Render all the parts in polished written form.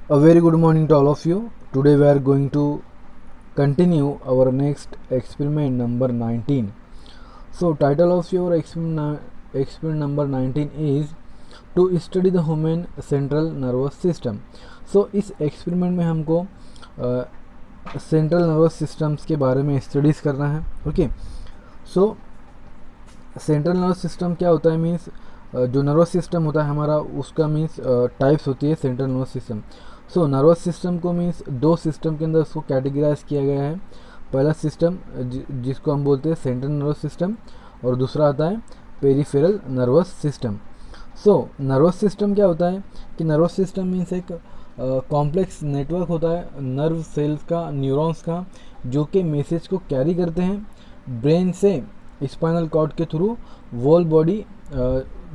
A very good morning to all of you. Today we are going to continue our next experiment number 19. So title of your experiment number 19 is to study the human central nervous system. So इस experiment में हमको central nervous systems के बारे में studies करना है. Okay, सो central nervous system क्या होता है मीन्स जो नर्वस सिस्टम होता है हमारा उसका मीन्स टाइप्स होती है central nervous system. So nervous system को मीन्स दो सिस्टम के अंदर उसको कैटेगराइज किया गया है. पहला सिस्टम जिसको हम बोलते हैं सेंट्रल नर्वस सिस्टम और दूसरा आता है peripheral nervous system. So nervous system क्या होता है कि नर्वस सिस्टम मीन्स एक कॉम्प्लेक्स नेटवर्क होता है नर्व सेल्स का, न्यूरॉन्स का, जो कि मैसेज को कैरी करते हैं ब्रेन से स्पाइनल कॉर्ड के थ्रू वोल बॉडी,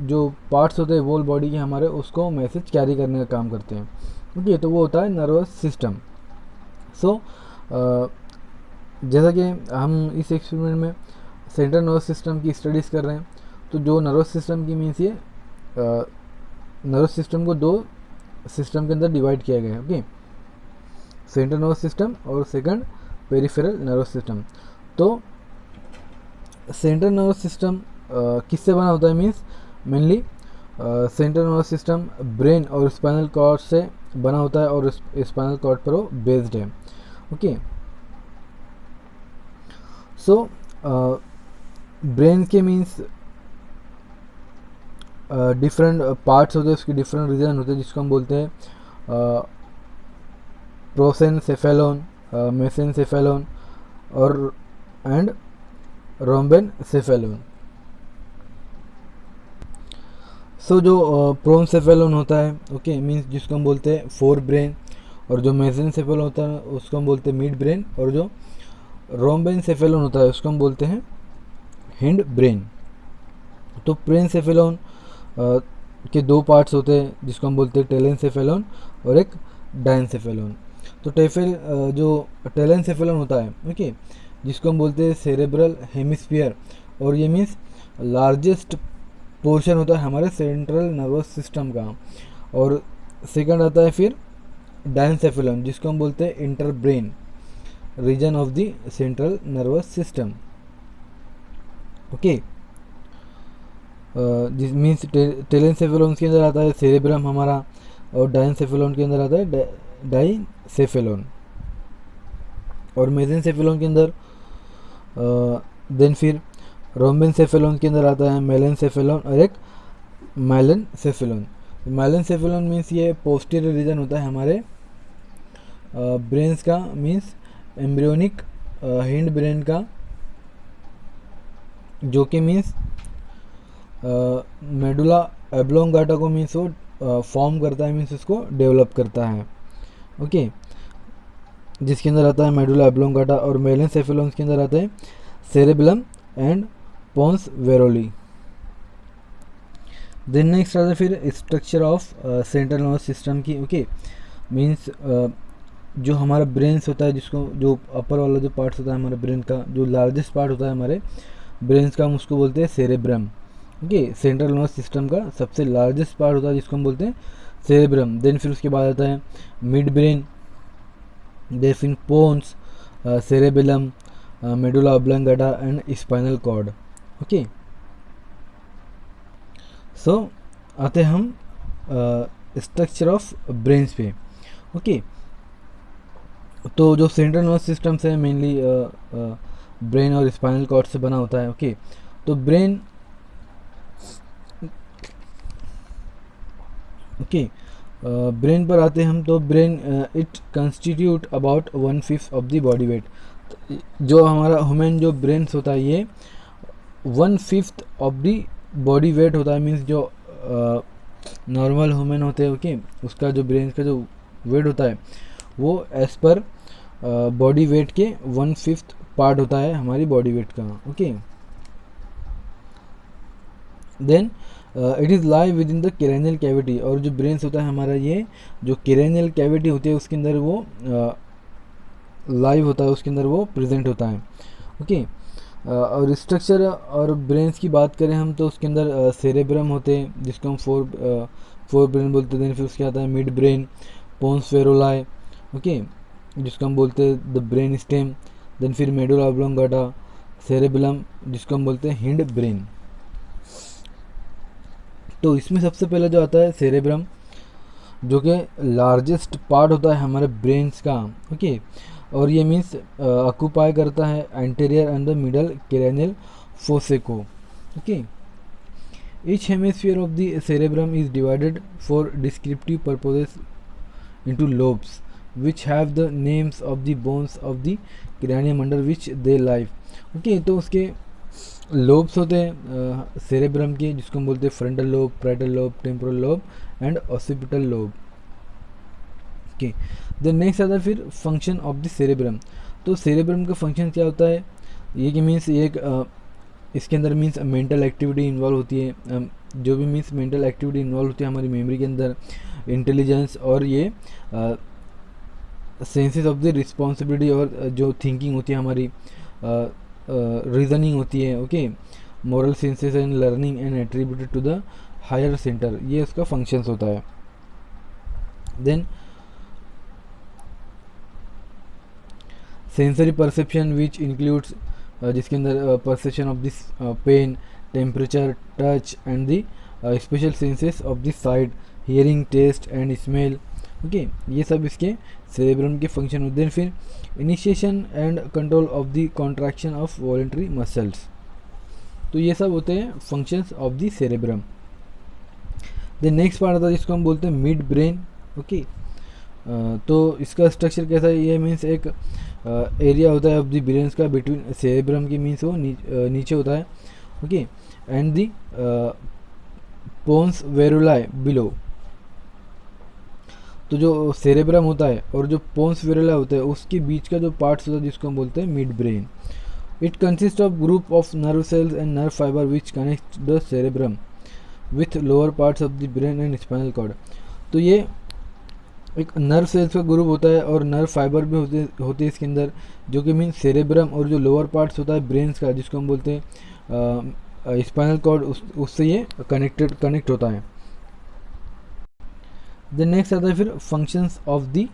जो पार्ट्स होते हैं वोल बॉडी के हमारे, उसको मैसेज कैरी करने का काम करते हैं. ओके, तो वो होता है नर्वस सिस्टम. सो जैसा कि हम इस एक्सपेरिमेंट में सेंट्रल नर्वस सिस्टम की स्टडीज़ कर रहे हैं, तो जो नर्वस सिस्टम की मीन्स ये नर्वस सिस्टम को दो सिस्टम के अंदर डिवाइड किया गया है. ओके, सेंट्रल नर्वस सिस्टम और सेकंड पेरिफेरल नर्वस सिस्टम. तो सेंट्रल नर्वस सिस्टम किससे बना होता है means mainly central nervous system brain और स्पाइनल कॉर्ड से बना होता है और स्पाइनल कॉर्ड पर वो बेस्ड है. ओके, सो ब्रेन के मीन्स डिफरेंट पार्ट्स होते हैं, उसके डिफरेंट रीजन होते हैं जिसको हम बोलते हैं प्रोसेनसेफेलोन, मेसेनसेफेलोन और एंड रोम्बेनसेफेलोन. सो जो प्रोसेफेलोन होता है ओके मीन्स जिसको हम बोलते हैं फोर ब्रेन, और जो मेसेनसेफेलोन होता है उसको हम बोलते हैं मिड ब्रेन, और जो रोम्बेनसेफेलोन होता है उसको हम बोलते हैं हिंड ब्रेन. तो प्रोसेफेलोन के दो पार्ट्स होते हैं जिसको हम बोलते हैं टेलेनसेफेलोन और एक डायनसेफेलोन. तो जो टेलेनसेफेलोन होता है ओके जिसको हम बोलते हैं सेरेब्रल हेमिस्फीयर, और ये मीन्स लार्जेस्ट पोर्शन होता है हमारे सेंट्रल नर्वस सिस्टम का. और सेकंड आता है फिर डायनसेफेलोन जिसको हम बोलते हैं interbrain region of the central nervous system. Okay, जिस मीन्स टेलेनसेफेलोन के अंदर आता है सेरेब्रम हमारा, और डायनसेफेलोन के अंदर आता है डाइसेफेलोन, और मेसेनसेफेलोन के अंदर देन फिर रोम्बेनसेफेलोन के अंदर आता है मेलेनसेफेलोन और एक माइलेनसेफेलोन. माइलेनसेफेलोन मीन्स ये पोस्टीरियर रीजन होता है हमारे ब्रेन्स का, मीन्स एम्ब्रियोनिक हिंड ब्रेन का, जो कि मीन्स मेडुला एब्लोंगाटा को मीन्स वो फॉर्म करता है, मीन्स उसको डेवलप करता है. ओके, जिसके अंदर आता है मेडुला एब्लोंगाटा, और मेलेनसेफेलोन के अंदर आता है cerebellum and pons varolii. Then next आता है फिर structure of central nervous system की. ओके, मीन्स जो हमारा ब्रेन्स होता है, जिसको जो अपर वाला जो पार्ट्स होता है हमारे ब्रेन का, जो लार्जेस्ट पार्ट होता है हमारे ब्रेन्स का, हम उसको बोलते हैं cerebrum. Okay, central nervous system का सबसे लार्जेस्ट पार्ट होता है जिसको हम बोलते हैं सेरेब्रम. देन फिर उसके बाद आता है मिड ब्रेन, देन फिर pons, cerebellum, medulla oblongata and spinal cord. Okay, so आते हम स्ट्रक्चर ऑफ ब्रेन्स पे. ओके, तो जो सेंट्रल नर्वस सिस्टम से मेनली ब्रेन और स्पाइनल कॉर्ड से बना होता है. ओके, तो ब्रेन ब्रेन पर आते हैं हम. तो brain it constitute about 1/5 of the body weight. जो हमारा ह्यूमन जो ब्रेन्स होता है ये 1/5 ऑफ द बॉडी वेट होता है, मीन्स जो नॉर्मल ह्यूमन होते हैं ओके उसका जो ब्रेन का जो वेट होता है वो एज पर बॉडी वेट के 1/5 पार्ट होता है हमारी बॉडी वेट का. Okay, then it is live within the cranial cavity, और जो ब्रेन्स होता है हमारा ये जो क्रेनियल कैविटी होती है उसके अंदर वो लाइव होता है, उसके अंदर वो प्रेजेंट होता है. ओके, और स्ट्रक्चर और ब्रेन्स की बात करें हम तो उसके अंदर सेरेब्रम होते हैं जिसको हम फोर ब्रेन बोलते हैं. फिर उसके आता है मिड ब्रेन, पोन्स वेरोलाई, ओके, जिसको हम बोलते हैं द ब्रेन स्टेम, देन फिर मेडुला ऑब्लोंगाटा, सेरेबेलम जिसको हम बोलते हैं हिंड ब्रेन। तो इसमें सबसे पहले जो आता है सेरेब्रम, जो कि लार्जेस्ट पार्ट होता है हमारे ब्रेन्स का, ओके, और ये मीन्स ऑक्यूपाई करता है anterior and the middle cranial fossae को, okay. Each hemisphere of the cerebrum is divided for descriptive purposes into lobes which have the names of the bones of the cranium under which they lie, okay. तो उसके lobes होते हैं cerebrum के, जिसको हम बोलते हैं frontal lobe, parietal lobe, temporal lobe and occipital lobe, okay. Then next आता है फिर फंक्शन ऑफ द सेरेब्रम। तो सेरेब्रम का फंक्शन क्या होता है, ये कि मीन्स ये एक इसके अंदर मीन्स मेंटल एक्टिविटी इन्वॉल्व होती है, जो भी मीन्स मेंटल एक्टिविटी इन्वॉल्व होती है हमारी मेमोरी के अंदर, इंटेलिजेंस और ये सेंसेस ऑफ द रिस्पॉन्सिबिलिटी, और जो थिंकिंग होती है हमारी, रीजनिंग होती है, okay, moral senses and learning and attributed to the higher centre, ये उसका फंक्शंस होता है। Then sensory perception which includes, जिसके अंदर perception of this pain, temperature, touch and the special senses of the sight, hearing, taste and smell, okay, ये सब इसके cerebrum के फंक्शन होते हैं। फिर initiation and control of the contraction of voluntary muscles, तो ये सब होते हैं functions of the cerebrum. Then next part आता है जिसको हम बोलते हैं मिड ब्रेन, ओके। तो इसका स्ट्रक्चर कैसा है, ये मीन्स एक एरिया होता है ऑफ द ब्रेन्स का बिटवीन सेरेब्रम की, मीन्स वो नीचे होता है, okay, and the pons varolii below. तो जो सेरेब्रम होता है और जो पोन्स वेरुलाई होता है उसके बीच का जो पार्ट्स होता है जिसको हम बोलते हैं midbrain. It consist of group of nerve cells and nerve fibre which connect the cerebrum with lower parts of the brain and spinal cord. तो ये एक नर्व सेल्स का ग्रुप होता है और नर्व फाइबर भी होते हैं इसके अंदर, जो कि मीन सेरेब्रम और जो लोअर पार्ट्स होता है ब्रेन्स का, जिसको हम बोलते हैं स्पाइनल कॉर्ड, उससे ये कनेक्ट होता है। देन नेक्स्ट आता है फिर functions of the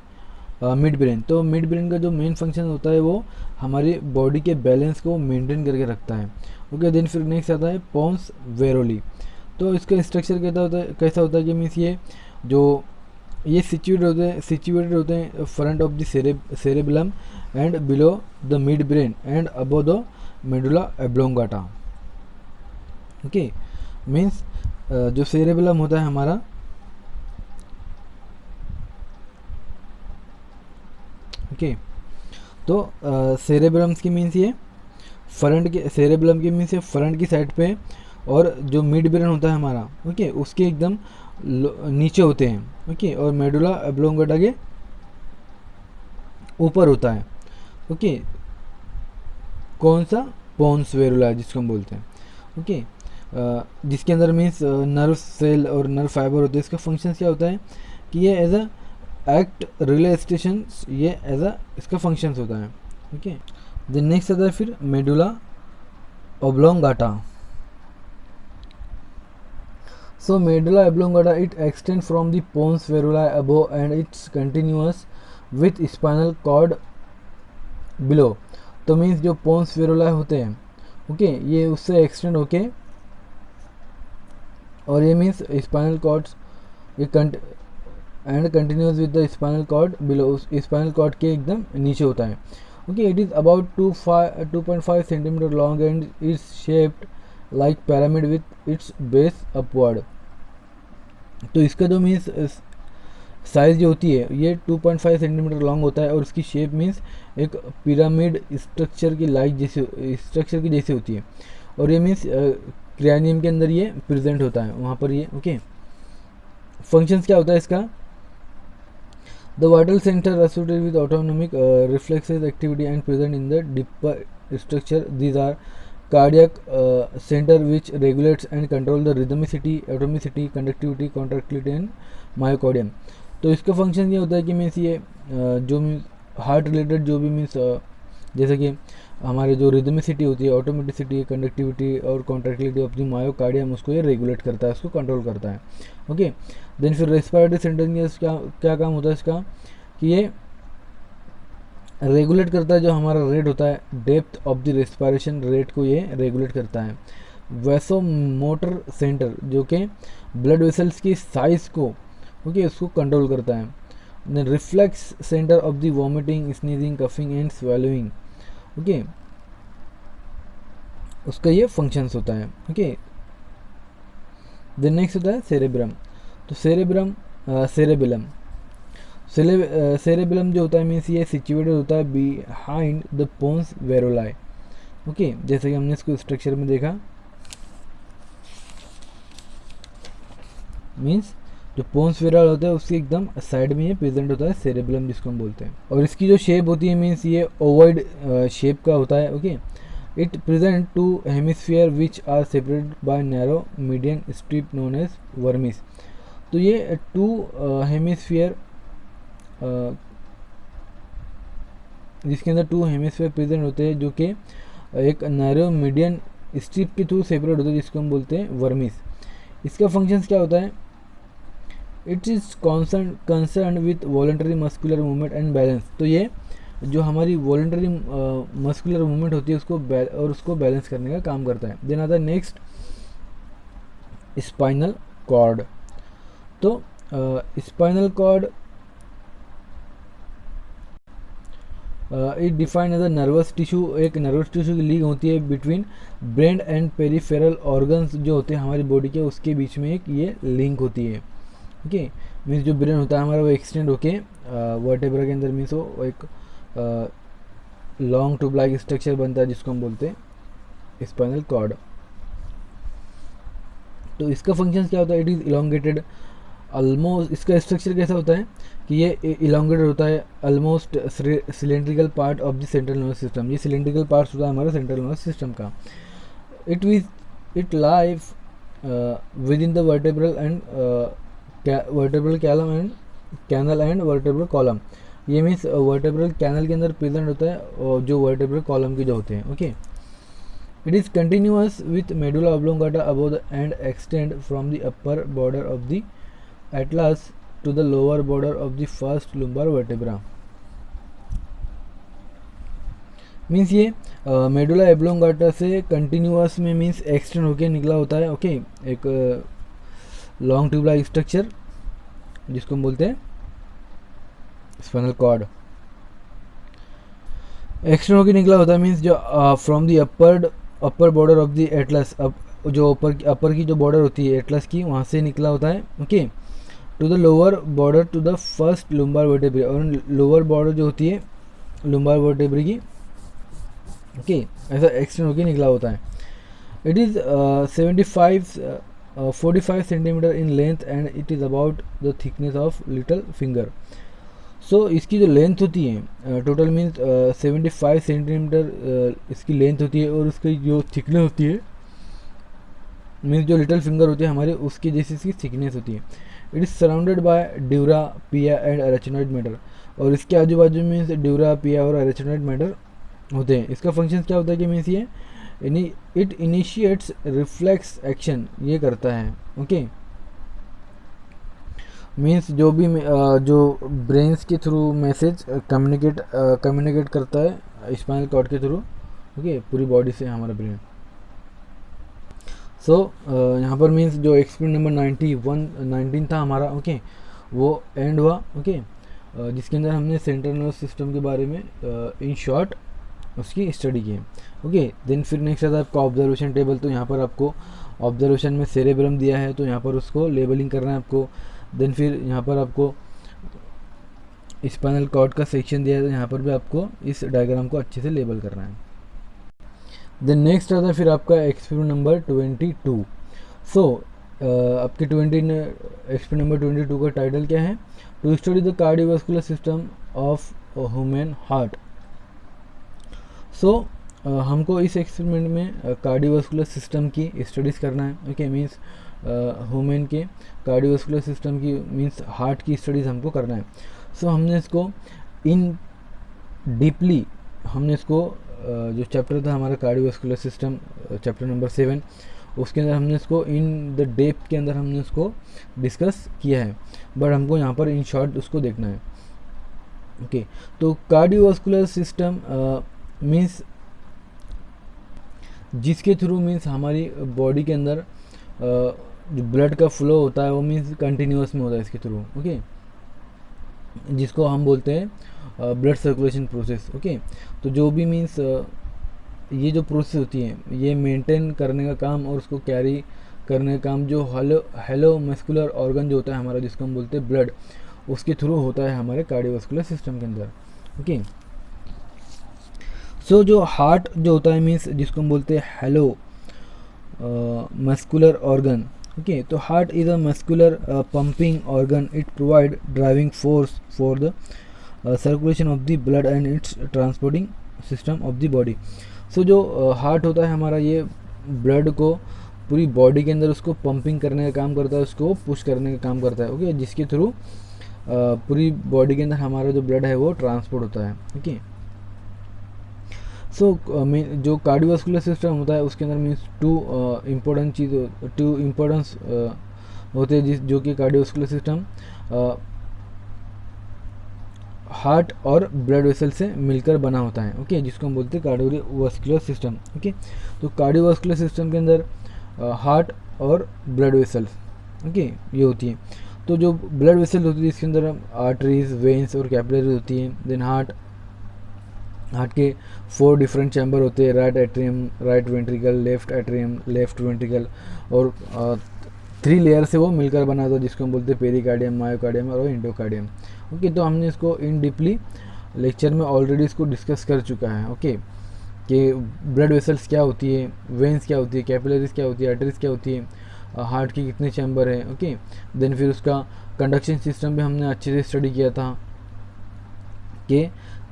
mid brain. तो मिड ब्रेन का जो मेन फंक्शन होता है वो हमारी बॉडी के बैलेंस को मेंटेन करके रखता है, ओके। देन फिर नेक्स्ट आता है पोन्स वेरोली। तो इसका स्ट्रक्चर कैसा होता है कि मीन्स ये सिचुएटेड होते हैं front of the cerebellum and below the mid brain and above the medulla oblongata, okay. Means जो सेरेबेलम होता है हमारा, ओके, तो सेरेब्रम्स की मीन्स ये फ्रंट के, सेरेबेलम की मीन्स ये फ्रंट की साइड पे, और जो मिड ब्रेन होता है हमारा, ओके, उसके एकदम नीचे होते हैं, ओके, और मेडुला ऑब्लोंगाटा के ऊपर होता है, ओके। कौन सा, पोन्स वेरुला जिसको हम बोलते हैं, ओके, जिसके अंदर मीन्स नर्व सेल और नर्व फाइबर होते हैं। इसका फंक्शन क्या होता है कि ये as a act relay station, ये एज अ इसका फंक्शंस होता है, ओके। देन नेक्स्ट आता है फिर medulla oblongata. So medulla oblongata, it extends from the pons veruli above and it's continuous with spinal cord below। तो मीन्स जो पोन्स वेरुलाई होते हैं, ओके, ये उससे एक्सटेंड होके, और ये means spinal cords and continues with the spinal cord below, spinal cord के एकदम नीचे होता है, okay. It is about 2.5 centimetre long and it's shaped like pyramid with its base upward. तो इसका जो मीन्स साइज़ जो होती है ये 2.5 सेंटीमीटर लॉन्ग होता है, और उसकी शेप मीन्स एक पिरामिड स्ट्रक्चर की जैसे होती है, और ये मीन्स क्रैनियम के अंदर ये प्रेजेंट होता है वहाँ पर ये, ओके। फंक्शंस क्या होता है इसका, the vital centre associated with autonomic reflexes activity and present in the deeper structure, these are cardiac center which regulates and control the rhythmicity, atomicity, conductivity, contractility and myocardium। तो इसका function ये होता है कि मीन्स ये जो means heart related जो भी मीन्स जैसे कि हमारे जो रिदमिसिटी होती है, ऑटोमेटिसिटी, कंडक्टिविटी और कॉन्ट्रैक्टिलिटी ऑफ द मायोकार्डियम, उसको ये रेगुलेट करता है, उसको कंट्रोल करता है। ओके, देन फिर रेस्पिरेटरी सेंटर क्या क्या काम होता है इसका, कि ये रेगुलेट करता है जो हमारा रेट होता है, depth of the respiration rate को ये रेगुलेट करता है। वैसो मोटर सेंटर जो कि ब्लड वेसल्स की साइज को, ओके, उसको कंट्रोल करता है। Then reflex centre of the vomiting, sneezing, coughing and swallowing, okay, उसका ये फंक्शंस होता है। ओके, देन नेक्स्ट होता है सेरेब्रम। तो सेरेबेलम सेरेबेलम जो होता है मीन्स ये सिचुएटेड होता है behind the pons varolii. Okay, जैसे कि हमने इसको स्ट्रक्चर में देखा, मीन्स जो पोन्स वेरल होता है उसके एकदम साइड में ये प्रेजेंट होता है सेरेबेलम, जिसको हम बोलते हैं। और इसकी जो शेप होती है मीन्स ये ओवॉइड शेप का होता है। Okay, it present two hemisphere which are separated by narrow median strip known as vermis. तो ये टू हेमिस्फीयर, जिसके अंदर टू हेमिस्फीयर प्रेजेंट होते हैं, जो कि एक नैरो मीडियन स्ट्रिप के थ्रू सेपरेट होते हैं, जिसको हम बोलते हैं वर्मिस। इसका फंक्शंस क्या होता है, it is concern with voluntary muscular movement and balance. तो ये जो हमारी वॉलंटरी मस्कुलर मूवमेंट होती है उसको बैलेंस करने का काम करता है। देन आता है नेक्स्ट स्पाइनल कॉर्ड। तो spinal cord it defined as a nervous tissue, एक नर्वस टिश्यू की लिंक होती है between brain and peripheral organs जो होते हैं हमारी बॉडी के, उसके बीच में एक ये लिंक होती है। ओके, मीन्स जो ब्रेन होता है हमारा वो एक्सटेंड होके वर्टेब्रा के अंदर, मीन्स वो एक लॉन्ग ट्यूब लाइक स्ट्रक्चर बनता है, जिसको हम बोलते हैं स्पाइनल कॉर्ड। तो इसका फंक्शन क्या होता है, इट इज़ इलोंगेटेड ऑलमोस्ट। इसका स्ट्रक्चर कैसा होता है कि ये इलोंगेटेड होता है almost cylindrical part of the central nervous system. ये सिलेंड्रिकल पार्ट होता है हमारे सेंट्रल नर्वस सिस्टम का। It live within the vertebral and vertebral column and canal and vertebral column. ये मीन्स वर्टेब्रल कैनल के अंदर प्रेजेंट होता है और जो वर्टेब्रल कॉलम के जो होते हैं। Okay, it is continuous with medulla oblongata above the and extend from the upper border of the atlas to the lower border of the first lumbar vertebra. Means ये medulla oblongata से continuous में means extend होके निकला होता है। Okay, एक long tube like structure, जिसको हम बोलते हैं स्पाइनल कॉर्ड। एक्सटेंड होके निकला होता है मीन्स जो from the upper border of the Atlas, जो अपर की जो बॉर्डर होती है एटलस की, वहाँ से निकला होता है। Okay, to the lower border to the first lumbar vertebrae, और लोअर बॉर्डर जो होती है लुम्बार वर्टेब्रे की, ओके, ऐसा एक्सटेंड होके निकला होता है। It is 45 centimetre in length and it is about the thickness of little finger. So इसकी जो लेंथ होती है टोटल मीन्स 75 सेंटीमीटर इसकी लेंथ होती है, और उसकी जो थिकनेस होती है मीन्स जो लिटल फिंगर होती है हमारे, उसकी जैसी इसकी थिकनेस होती है। It is surrounded by dura, पिया एंड अरेचिनॉइड मैटर, और इसके आजू बाजू में ड्यूरा, पिया और अरेचिनॉइड मैटर होते हैं। इसका फंक्शन क्या होता है कि मीन्स ये इट इनिशिएट्स रिफ्लेक्स एक्शन, ये करता है। ओके, मीन्स जो भी जो ब्रेन्स के थ्रू मैसेज कम्युनिकेट करता है स्पाइनल कॉर्ड के थ्रू, ओके, पूरी बॉडी से हमारा ब्रेन। सो यहाँ पर मीन्स जो एक्सपेरिमेंट नंबर 19 था हमारा, ओके, वो एंड हुआ। ओके, जिसके अंदर हमने सेंट्रल नर्वस सिस्टम के बारे में इन शॉर्ट उसकी स्टडी की है। ओके, देन फिर नेक्स्ट आता है आपका ऑब्जर्वेशन टेबल। तो यहाँ पर आपको ऑब्जर्वेशन में सेरेब्रम दिया है, तो यहाँ पर उसको लेबलिंग करना है आपको। देन फिर यहाँ पर आपको स्पाइनल कॉर्ड का सेक्शन दिया है, तो यहाँ पर भी आपको इस डायग्राम को अच्छे से लेबल करना है। देन नेक्स्ट आता है फिर आपका एक्सपेरिमेंट नंबर 22। सो आपके एक्सपेरिमेंट नंबर 22 का टाइटल क्या है, to study the cardiovascular system of human heart. So हमको इस एक्सपेरिमेंट में कार्डियोवास्कुलर सिस्टम की स्टडीज़ करना है। ओके, मीन्स ह्यूमन के कार्डियोवास्कुलर सिस्टम की मीन्स हार्ट की स्टडीज़ हमको करना है। सो हमने इसको इन डीपली हमने इसको जो चैप्टर था हमारा कार्डियोवास्कुलर सिस्टम, चैप्टर नंबर 7, उसके अंदर हमने इसको इन द डेप्थ के अंदर हमने उसको डिस्कस किया है, बट हमको यहाँ पर इन शॉर्ट उसको देखना है। ओके, तो कार्डियोवास्कुलर सिस्टम मीन्स जिसके थ्रू मीन्स हमारी बॉडी के अंदर जो ब्लड का फ्लो होता है वो मीन्स कंटिन्यूस में होता है इसके थ्रू। ओके, जिसको हम बोलते हैं ब्लड सर्कुलेशन प्रोसेस। ओके, तो जो भी मीन्स ये जो प्रोसेस होती है ये मेंटेन करने का काम और उसको कैरी करने का काम जो हेलो मस्कुलर ऑर्गन जो होता है हमारा, जिसको हम बोलते हैं ब्लड, उसके थ्रू होता है हमारे कार्डियोवास्कुलर सिस्टम के अंदर। ओके, सो जो हार्ट जो होता है मीन्स जिसको हम बोलते हैं हेलो मस्कुलर ऑर्गन। ओके, तो heart is a muscular pumping organ, it provide driving force for the circulation of the blood and its transporting system of the body. So जो हार्ट होता है हमारा ये ब्लड को पूरी बॉडी के अंदर उसको पंपिंग करने का काम करता है, उसको पुश करने का काम करता है। ओके, जिसके थ्रू पूरी बॉडी के अंदर हमारा जो ब्लड है वो ट्रांसपोर्ट होता है। ओके, सो जो कार्डियोवास्कुलर सिस्टम होता है उसके अंदर मीन्स टू इम्पोर्टेंस होते हैं, जिस जो कि कार्डियोवास्कुलर सिस्टम हार्ट और ब्लड वेसल से मिलकर बना होता है। ओके, जिसको हम बोलते हैं कार्डियोवास्कुलर सिस्टम। ओके, तो कार्डियोवास्कुलर सिस्टम के अंदर हार्ट और ब्लड वेसल्स, ओके, ये होती है। तो जो ब्लड वेसल होती है इसके अंदर आर्टरीज, वेन्स और कैपिलरीज होती हैं। देन हार्ट के 4 डिफरेंट चैम्बर होते हैं, right atrium, right ventricle, left atrium, left ventricle, और 3 लेयर से वो मिलकर बना होता है, जिसको हम बोलते हैं पेरिकार्डियम, मायोकार्डियम और एंडोकार्डियम। ओके, तो हमने इसको इन डीपली लेक्चर में ऑलरेडी इसको डिस्कस कर चुका है। ओके, कि ब्लड वेसल्स क्या होती है, वेन्स क्या होती है, कैपिलरीज क्या होती है, आर्टरीज क्या होती है, हार्ट की कितने चैम्बर है। ओके, देन फिर उसका कंडक्शन सिस्टम भी हमने अच्छे से स्टडी किया था कि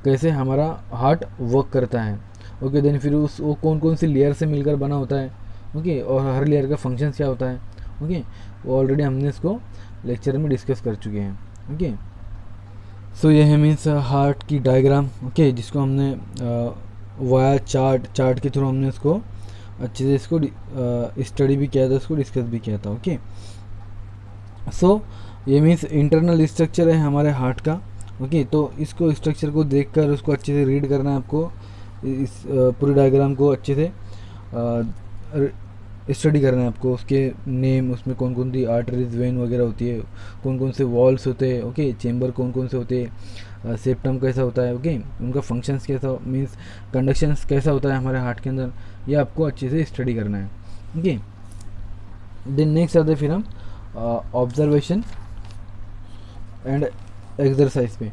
कैसे हमारा हार्ट वर्क करता है। ओके, देन फिर वो कौन कौन सी लेयर से मिलकर बना होता है। ओके, और हर लेयर का फंक्शन क्या होता है। ओके, वो ऑलरेडी हमने इसको लेक्चर में डिस्कस कर चुके हैं। ओके, सो ये है मीन्स हार्ट की डायग्राम। ओके, जिसको हमने वाया चार्ट के थ्रू हमने इसको अच्छे से इसको स्टडी भी किया था, इसको डिस्कस भी किया था। ओके, सो ये मीन्स इंटरनल स्ट्रक्चर है हमारे हार्ट का। ओके, तो इसको स्ट्रक्चर को देखकर उसको अच्छे से रीड करना है आपको, इस पूरी डायग्राम को अच्छे से स्टडी करना है आपको। उसके नेम, उसमें कौन कौन सी आर्टरीज, वेन वगैरह होती है, कौन कौन से वॉल्स होते हैं। ओके, चेम्बर कौन कौन से होते हैं, सेप्टम कैसा होता है। ओके, उनका फंक्शंस कैसा मीन्स कंडक्शंस कैसा होता है हमारे हार्ट के अंदर, ये आपको अच्छे से स्टडी करना है। ओके, देन नेक्स्ट आते फिर हम ऑब्जर्वेशन एंड एक्सरसाइज पे।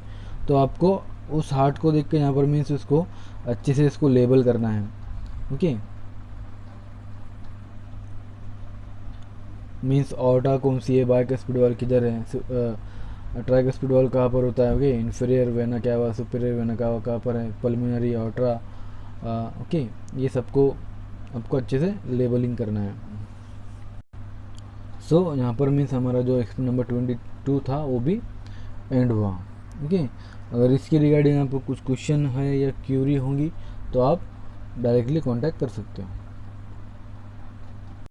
तो आपको उस हार्ट को देख के यहाँ पर मीन्स उसको अच्छे से इसको लेबल करना है। ओके, मीन्स ऑर्टा कौन सी है, बाइकस्पिड वाल किधर है, ट्राइकस्पिड वाल कहाँ पर होता है। ओके, इन्फीरियर वेना क्या हुआ, सुपीरियर वेना कहाँ पर है, पल्मोनरी, ऑर्ट्रा। ओके, ये सबको आपको अच्छे से लेबलिंग करना है। सो यहाँ पर मीन्स हमारा जो एक्सपेरिमेंट नंबर 22 था वो भी एंड हुआ। ओके, अगर इसके रिगार्डिंग आपको कुछ क्वेश्चन है या क्यूरी होंगी तो आप डायरेक्टली कांटेक्ट कर सकते हो।